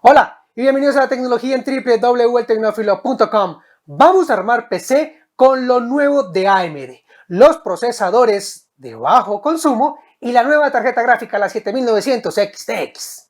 Hola y bienvenidos a la tecnología en www.eltecnofilo.com. Vamos a armar PC con lo nuevo de AMD, los procesadores de bajo consumo y la nueva tarjeta gráfica, la 7900 XTX.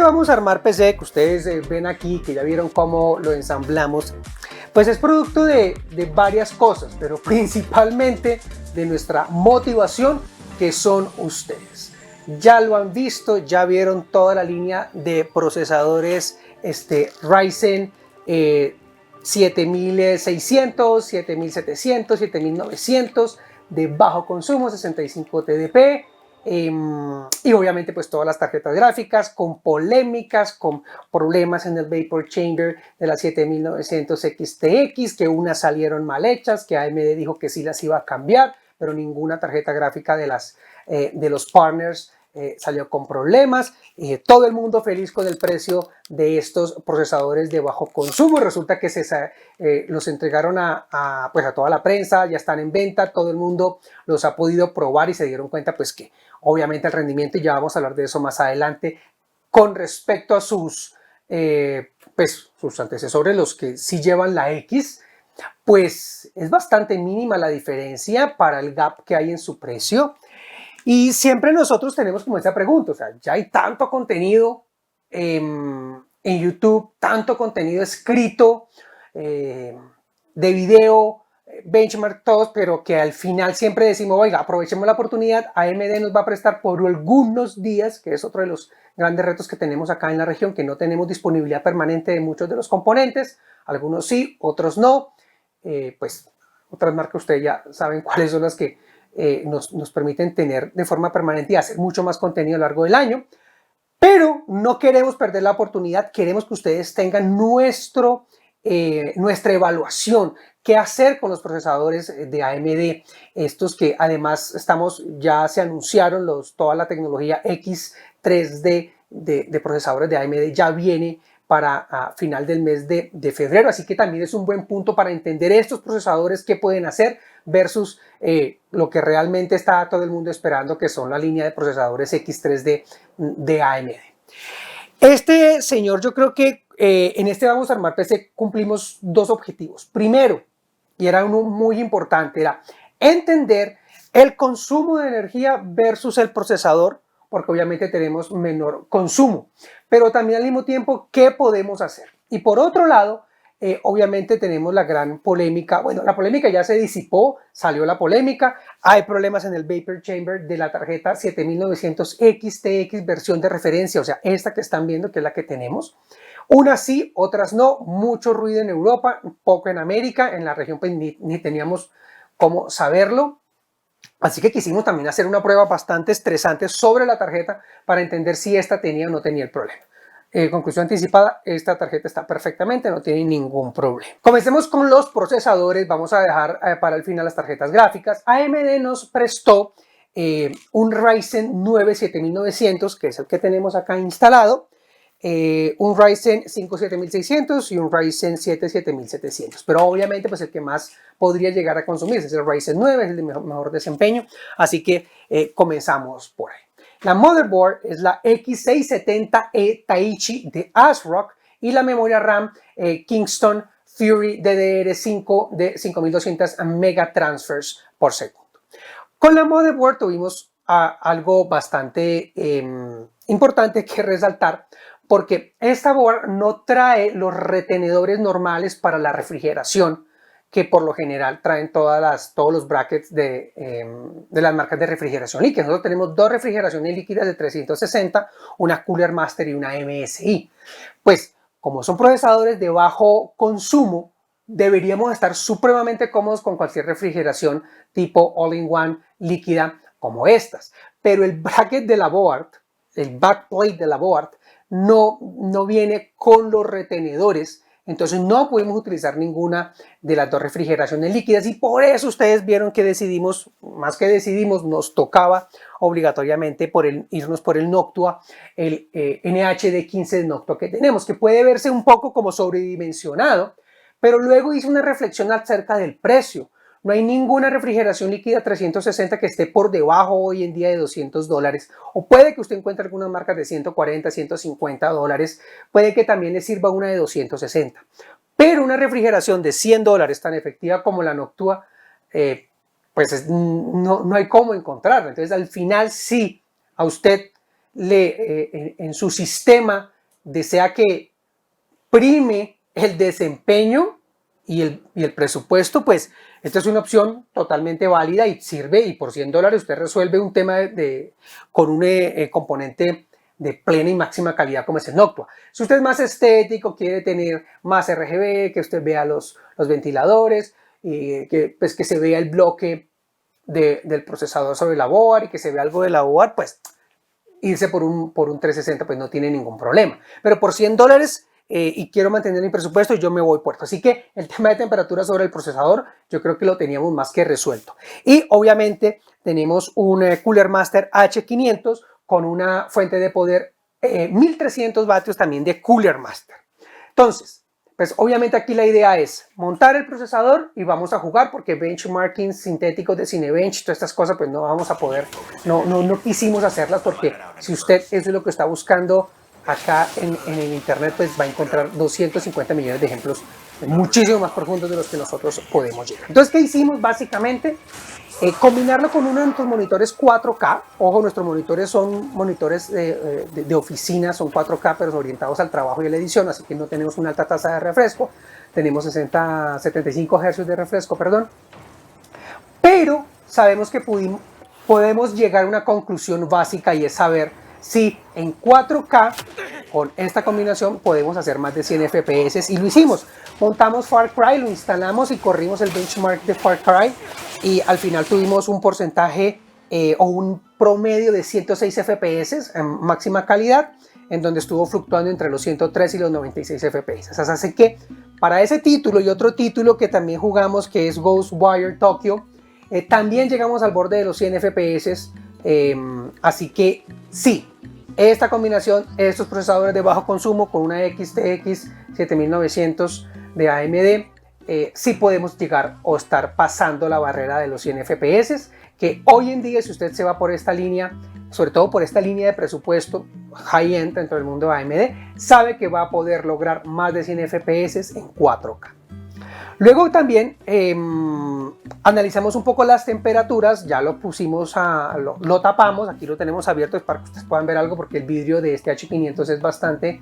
Vamos a armar PC, que ustedes ven aquí, que ya vieron cómo lo ensamblamos. Pues es producto de varias cosas, pero principalmente de nuestra motivación, que son ustedes. Ya lo han visto, ya vieron toda la línea de procesadores Ryzen 7600, 7700, 7900, de bajo consumo, 65 TDP, y obviamente pues todas las tarjetas gráficas con polémicas, con problemas en el Vapor Chamber de la 7900 XTX, que unas salieron mal hechas, que AMD dijo que sí las iba a cambiar, pero ninguna tarjeta gráfica de los partners salió con problemas. Todo el mundo feliz con el precio de estos procesadores de bajo consumo. Resulta que los entregaron pues a toda la prensa, ya están en venta, todo el mundo los ha podido probar y se dieron cuenta pues que obviamente el rendimiento, y ya vamos a hablar de eso más adelante, con respecto a sus antecesores, los que sí llevan la X, pues es bastante mínima la diferencia para el gap que hay en su precio. Y siempre nosotros tenemos como esa pregunta, o sea, ya hay tanto contenido en YouTube, tanto contenido escrito, de video, benchmark, todos, pero que al final siempre decimos, oiga, aprovechemos la oportunidad, AMD nos va a prestar por algunos días, que es otro de los grandes retos que tenemos acá en la región, que no tenemos disponibilidad permanente de muchos de los componentes, algunos sí, otros no, pues otras marcas ustedes ya saben cuáles son las que nos permiten tener de forma permanente y hacer mucho más contenido a lo largo del año, pero no queremos perder la oportunidad, queremos que ustedes tengan nuestra evaluación, qué hacer con los procesadores de AMD, estos que además ya se anunciaron, toda la tecnología X3D de procesadores de AMD ya viene para final del mes de febrero, así que también es un buen punto para entender estos procesadores, qué pueden hacer versus lo que realmente está todo el mundo esperando, que son la línea de procesadores X3D de AMD. Este señor, yo creo que en este Vamos a Armar PC cumplimos dos objetivos. Primero, y era uno muy importante, era entender el consumo de energía versus el procesador, porque obviamente tenemos menor consumo, pero también al mismo tiempo, ¿qué podemos hacer? Y por otro lado, obviamente tenemos la gran polémica, bueno, la polémica ya se disipó, salió la polémica, hay problemas en el Vapor Chamber de la tarjeta 7900 XTX versión de referencia, o sea, esta que están viendo, que es la que tenemos. Unas sí, otras no, mucho ruido en Europa, poco en América, en la región pues ni teníamos cómo saberlo. Así que quisimos también hacer una prueba bastante estresante sobre la tarjeta para entender si esta tenía o no tenía el problema. Conclusión anticipada, esta tarjeta está perfectamente, no tiene ningún problema. Comencemos con los procesadores, vamos a dejar para el final las tarjetas gráficas. AMD nos prestó un Ryzen 9 7900, que es el que tenemos acá instalado, un Ryzen 5 7600 y un Ryzen 7 7700, pero obviamente pues el que más podría llegar a consumirse es el Ryzen 9, es el de mejor desempeño, así que comenzamos por ahí. La motherboard es la X670E Taichi de ASRock y la memoria RAM Kingston Fury DDR5 de 5200 megatransfers por segundo. Con la motherboard tuvimos algo bastante importante que resaltar, porque esta board no trae los retenedores normales para la refrigeración que por lo general traen todos los brackets de las marcas de refrigeración líquida. Nosotros tenemos dos refrigeraciones líquidas de 360, una Cooler Master y una MSI. Pues como son procesadores de bajo consumo, deberíamos estar supremamente cómodos con cualquier refrigeración tipo all-in-one líquida como estas. Pero el bracket de la board, el backplate de la board, no viene con los retenedores, entonces no pudimos utilizar ninguna de las dos refrigeraciones líquidas y por eso ustedes vieron que nos tocaba obligatoriamente irnos por el Noctua, el NHD15 de Noctua que tenemos, que puede verse un poco como sobredimensionado, pero luego hice una reflexión acerca del precio. No hay ninguna refrigeración líquida 360 que esté por debajo hoy en día de $200, o puede que usted encuentre algunas marcas de 140, 150 dólares, puede que también le sirva una de 260, pero una refrigeración de $100 tan efectiva como la Noctua, pues no hay cómo encontrarla. Entonces al final, si a usted en su sistema desea que prime el desempeño y el presupuesto, pues esta es una opción totalmente válida y sirve, y por $100 usted resuelve un tema con un componente de plena y máxima calidad como es el Noctua. Si usted es más estético, quiere tener más RGB, que usted vea los ventiladores, que se vea el bloque del procesador sobre la board y que se ve algo de la board, pues irse por un 360 pues no tiene ningún problema. Pero por $100 y quiero mantener mi presupuesto, yo me voy puerto. Así que el tema de temperatura sobre el procesador yo creo que lo teníamos más que resuelto. Y obviamente tenemos un Cooler Master H500 con una fuente de poder 1300 vatios también de Cooler Master. Entonces, pues obviamente aquí la idea es montar el procesador y vamos a jugar, porque benchmarking sintéticos de Cinebench, todas estas cosas pues no vamos a poder, no quisimos hacerlas, porque si usted eso es lo que está buscando acá en el internet, pues va a encontrar 250 millones de ejemplos muchísimo más profundos de los que nosotros podemos llegar. Entonces, ¿qué hicimos? Básicamente combinarlo con uno de nuestros monitores 4K. Ojo, nuestros monitores son monitores de oficina, son 4K, pero orientados al trabajo y a la edición, así que no tenemos una alta tasa de refresco. Tenemos 75 Hz de refresco, perdón. Pero sabemos que podemos llegar a una conclusión básica, y es saber si en 4K con esta combinación podemos hacer más de 100 FPS, y lo hicimos. Montamos Far Cry, lo instalamos y corrimos el benchmark de Far Cry, y al final tuvimos un porcentaje o un promedio de 106 FPS en máxima calidad, en donde estuvo fluctuando entre los 103 y los 96 FPS. Así que para ese título y otro título que también jugamos, que es Ghostwire Tokyo, también llegamos al borde de los 100 FPS. Así que sí, esta combinación, estos procesadores de bajo consumo con una XTX 7900 de AMD, sí podemos llegar o estar pasando la barrera de los 100 FPS, que hoy en día, si usted se va por esta línea, sobre todo por esta línea de presupuesto high-end dentro del mundo de AMD, sabe que va a poder lograr más de 100 FPS en 4K. Luego también analizamos un poco las temperaturas, ya lo pusimos, lo tapamos, aquí lo tenemos abierto para que ustedes puedan ver algo, porque el vidrio de este H500 es bastante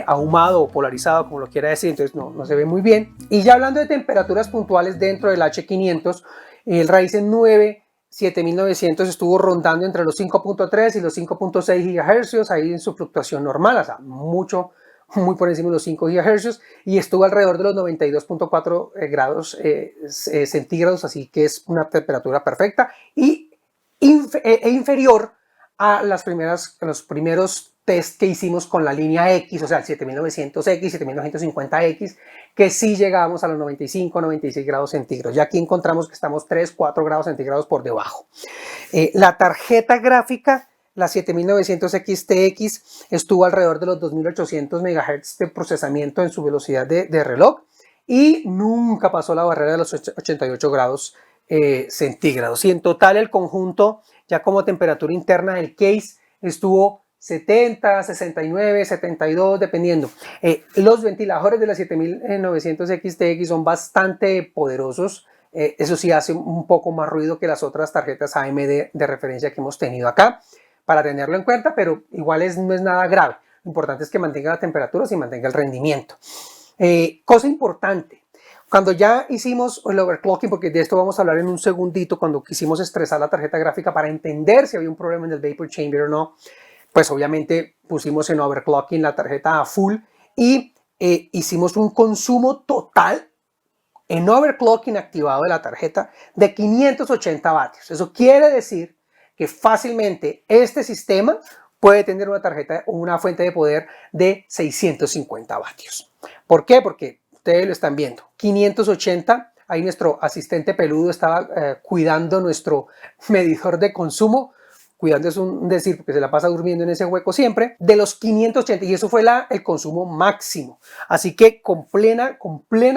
ahumado o polarizado, como lo quiera decir, entonces no se ve muy bien. Y ya hablando de temperaturas puntuales dentro del H500, el Ryzen 9 7900 estuvo rondando entre los 5.3 y los 5.6 GHz, ahí en su fluctuación normal, o sea, muy por encima de los 5 GHz, y estuvo alrededor de los 92.4 grados centígrados, así que es una temperatura perfecta y inferior a los primeros test que hicimos con la línea X, o sea, el 7900X, 7950X, que sí llegábamos a los 95, 96 grados centígrados. Ya aquí encontramos que estamos 3, 4 grados centígrados por debajo. La tarjeta gráfica, la 7900 XTX, estuvo alrededor de los 2800 MHz de procesamiento en su velocidad de reloj, y nunca pasó la barrera de los 88 grados centígrados. Y en total el conjunto, ya como temperatura interna del case, estuvo 70, 69, 72, dependiendo. Los ventiladores de la 7900 XTX son bastante poderosos. Eso sí hace un poco más ruido que las otras tarjetas AMD de referencia que hemos tenido acá, para tenerlo en cuenta, pero igual no es nada grave. Lo importante es que mantenga la temperatura y mantenga el rendimiento. Cosa importante, cuando ya hicimos el overclocking, porque de esto vamos a hablar en un segundito, cuando quisimos estresar la tarjeta gráfica para entender si había un problema en el vapor chamber o no, pues obviamente pusimos en overclocking la tarjeta a full y hicimos un consumo total en overclocking activado de la tarjeta de 580 vatios. Eso quiere decir que fácilmente este sistema puede tener una fuente de poder de 650 vatios. ¿Por qué? Porque ustedes lo están viendo, 580, ahí nuestro asistente peludo estaba cuidando nuestro medidor de consumo. Cuidando es un decir, porque se la pasa durmiendo en ese hueco siempre, de los 580, y eso fue el consumo máximo. Así que con plena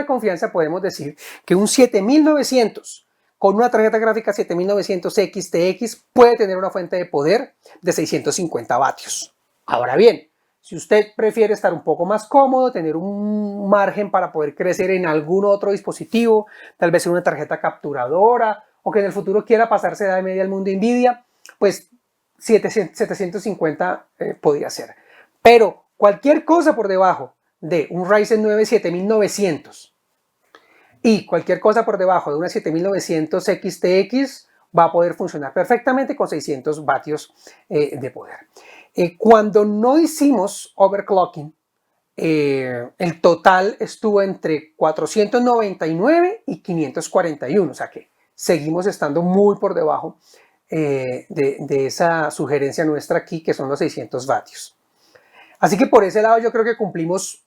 confianza podemos decir que un 7900 con una tarjeta gráfica 7900 XTX puede tener una fuente de poder de 650 vatios. Ahora bien, si usted prefiere estar un poco más cómodo, tener un margen para poder crecer en algún otro dispositivo, tal vez en una tarjeta capturadora, o que en el futuro quiera pasarse de AMD al mundo Nvidia, pues 750 podría ser. Pero cualquier cosa por debajo de un Ryzen 9 7900 y cualquier cosa por debajo de una 7900 XTX va a poder funcionar perfectamente con 600 vatios de poder. Cuando no hicimos overclocking, el total estuvo entre 499 y 541, o sea que seguimos estando muy por debajo de esa sugerencia nuestra aquí, que son los 600 vatios. Así que por ese lado yo creo que cumplimos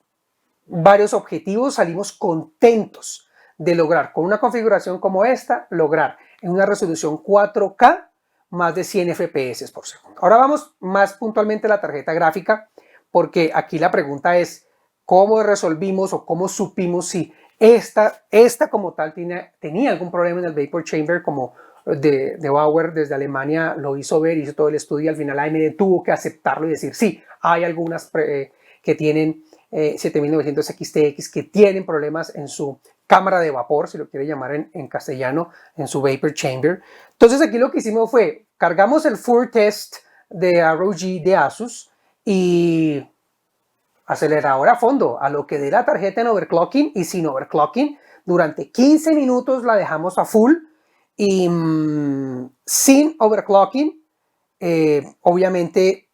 varios objetivos, salimos contentos de lograr con una configuración como esta, lograr en una resolución 4K más de 100 FPS por segundo. Ahora vamos más puntualmente a la tarjeta gráfica, porque aquí la pregunta es cómo resolvimos o cómo supimos si esta como tal tenía algún problema en el Vapor Chamber, como de Bauer desde Alemania lo hizo ver, hizo todo el estudio y al final AMD tuvo que aceptarlo y decir sí, hay algunas que tienen 7900 XTX que tienen problemas en su cámara de vapor, si lo quiere llamar en castellano, en su Vapor Chamber. Entonces aquí lo que hicimos fue, cargamos el Full Test de ROG de Asus y acelerador a fondo, a lo que dé la tarjeta en overclocking y sin overclocking. Durante 15 minutos la dejamos a full y sin overclocking, obviamente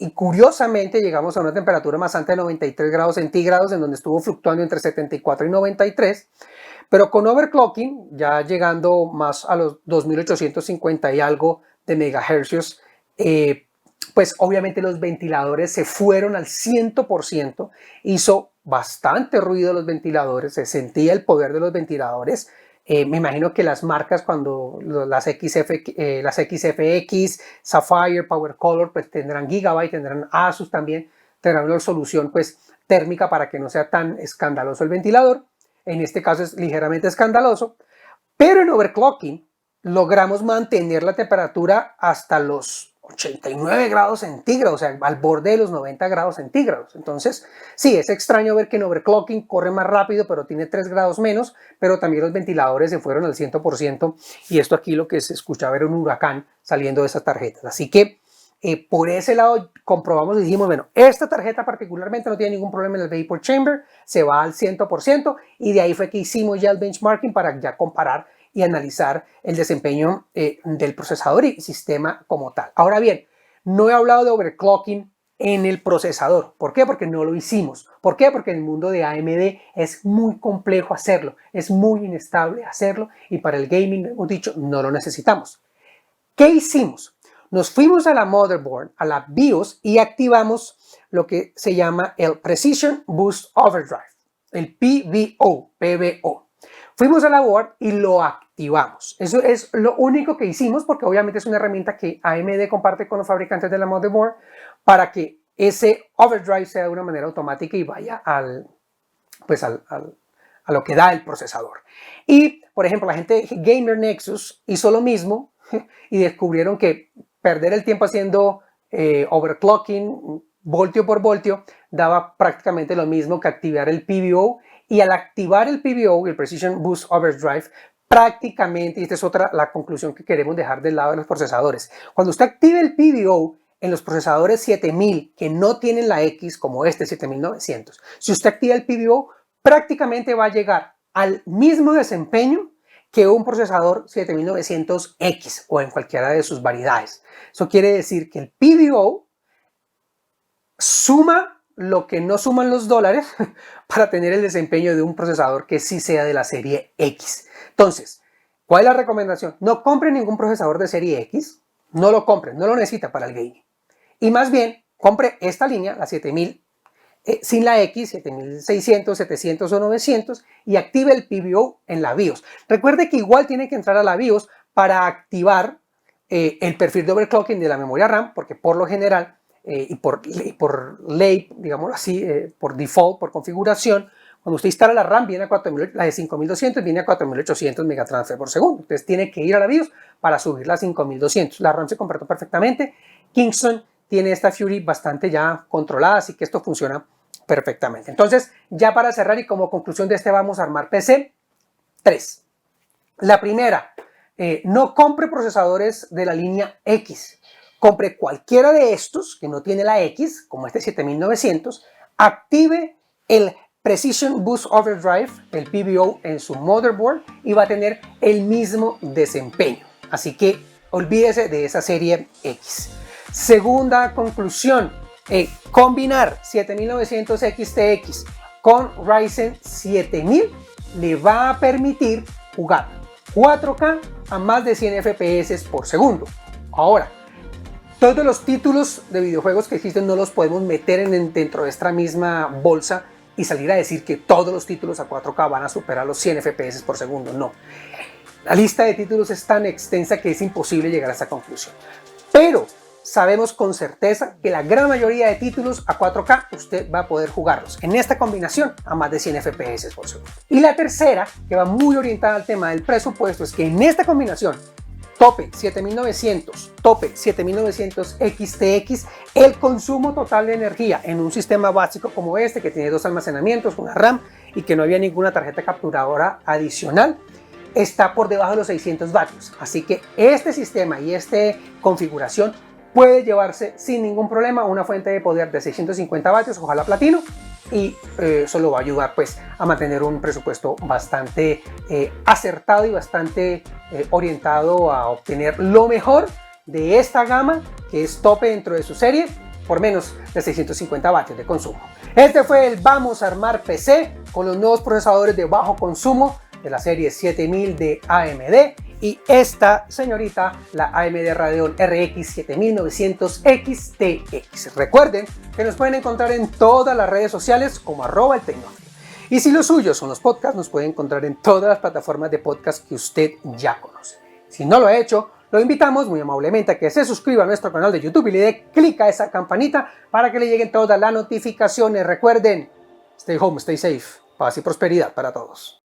y curiosamente llegamos a una temperatura más alta de 93 grados centígrados, en donde estuvo fluctuando entre 74 y 93, pero con overclocking, ya llegando más a los 2850 y algo de megahercios, pues obviamente los ventiladores se fueron al 100%, hizo bastante ruido los ventiladores, se sentía el poder de los ventiladores. Me imagino que las marcas cuando las XFX, Sapphire, Power Color, pues tendrán Gigabyte, tendrán Asus también, tendrán una solución pues térmica para que no sea tan escandaloso el ventilador. En este caso es ligeramente escandaloso, pero en overclocking logramos mantener la temperatura hasta los 89 grados centígrados, o sea, al borde de los 90 grados centígrados. Entonces, sí, es extraño ver que en overclocking corre más rápido, pero tiene 3 grados menos, pero también los ventiladores se fueron al 100%, y esto aquí lo que se escuchaba era un huracán saliendo de esas tarjetas. Así que por ese lado comprobamos y dijimos, bueno, esta tarjeta particularmente no tiene ningún problema en el Vapor Chamber, se va al 100%, y de ahí fue que hicimos ya el benchmarking para ya comparar y analizar el desempeño del procesador y sistema como tal. Ahora bien, no he hablado de overclocking en el procesador. ¿Por qué? Porque no lo hicimos. ¿Por qué? Porque en el mundo de AMD es muy complejo hacerlo, es muy inestable hacerlo, y para el gaming, hemos dicho, no lo necesitamos. ¿Qué hicimos? Nos fuimos a la motherboard, a la BIOS, y activamos lo que se llama el Precision Boost Overdrive, el PBO. Fuimos a la board y lo activamos. Eso es lo único que hicimos, porque obviamente es una herramienta que AMD comparte con los fabricantes de la motherboard para que ese overdrive sea de una manera automática y vaya a lo que da el procesador. Y, por ejemplo, la gente de Gamer Nexus hizo lo mismo y descubrieron que perder el tiempo haciendo overclocking voltio por voltio daba prácticamente lo mismo que activar el PBO. Y al activar el PBO, el Precision Boost Overdrive, prácticamente, y esta es la conclusión que queremos dejar del lado de los procesadores, cuando usted active el PBO en los procesadores 7000 que no tienen la X, como este 7900, si usted activa el PBO, prácticamente va a llegar al mismo desempeño que un procesador 7900X o en cualquiera de sus variedades. Eso quiere decir que el PBO suma lo que no suman los dólares para tener el desempeño de un procesador que sí sea de la serie X. Entonces, ¿cuál es la recomendación? No compre ningún procesador de serie X, no lo compre, no lo necesita para el gaming. Y más bien, compre esta línea, la 7000, sin la X, 7600, 700 o 900, y active el PBO en la BIOS. Recuerde que igual tiene que entrar a la BIOS para activar el perfil de overclocking de la memoria RAM, porque por lo general, y por ley, digamos así, por default, por configuración, cuando usted instala la RAM, viene a 4000, la de 5200 viene a 4800 megatransfer por segundo. Entonces tiene que ir a la BIOS para subir la 5200. La RAM se comportó perfectamente. Kingston tiene esta Fury bastante ya controlada, así que esto funciona perfectamente. Entonces, ya para cerrar y como conclusión de este, vamos a armar PC 3. La primera, no compre procesadores de la línea X. Compre cualquiera de estos que no tiene la X, como este 7900, active el Precision Boost Overdrive, el PBO, en su motherboard y va a tener el mismo desempeño. Así que olvídese de esa serie X. Segunda conclusión, combinar 7900 XTX con Ryzen 7000 le va a permitir jugar 4K a más de 100 FPS por segundo. Ahora, todos los títulos de videojuegos que existen no los podemos meter dentro de esta misma bolsa y salir a decir que todos los títulos a 4K van a superar los 100 FPS por segundo. No. La lista de títulos es tan extensa que es imposible llegar a esa conclusión. Pero sabemos con certeza que la gran mayoría de títulos a 4K usted va a poder jugarlos en esta combinación a más de 100 FPS por segundo. Y la tercera, que va muy orientada al tema del presupuesto, es que en esta combinación tope 7900, tope 7900 XTX, el consumo total de energía en un sistema básico como este, que tiene 2 almacenamientos, una RAM y que no había ninguna tarjeta capturadora adicional, está por debajo de los 600 vatios. Así que este sistema y esta configuración puede llevarse sin ningún problema una fuente de poder de 650 vatios, ojalá platino, y eso lo va a ayudar pues a mantener un presupuesto bastante acertado y bastante orientado a obtener lo mejor de esta gama, que es tope dentro de su serie, por menos de 650 vatios de consumo. Este fue el Vamos a Armar PC con los nuevos procesadores de bajo consumo de la serie 7000 de AMD y esta señorita, la AMD Radeon RX 7900 XTX. Recuerden que nos pueden encontrar en todas las redes sociales como @eltecnofree. Y si los suyos son los podcasts, nos pueden encontrar en todas las plataformas de podcast que usted ya conoce. Si no lo ha hecho, lo invitamos muy amablemente a que se suscriba a nuestro canal de YouTube y le dé clic a esa campanita para que le lleguen todas las notificaciones. Recuerden, stay home, stay safe, paz y prosperidad para todos.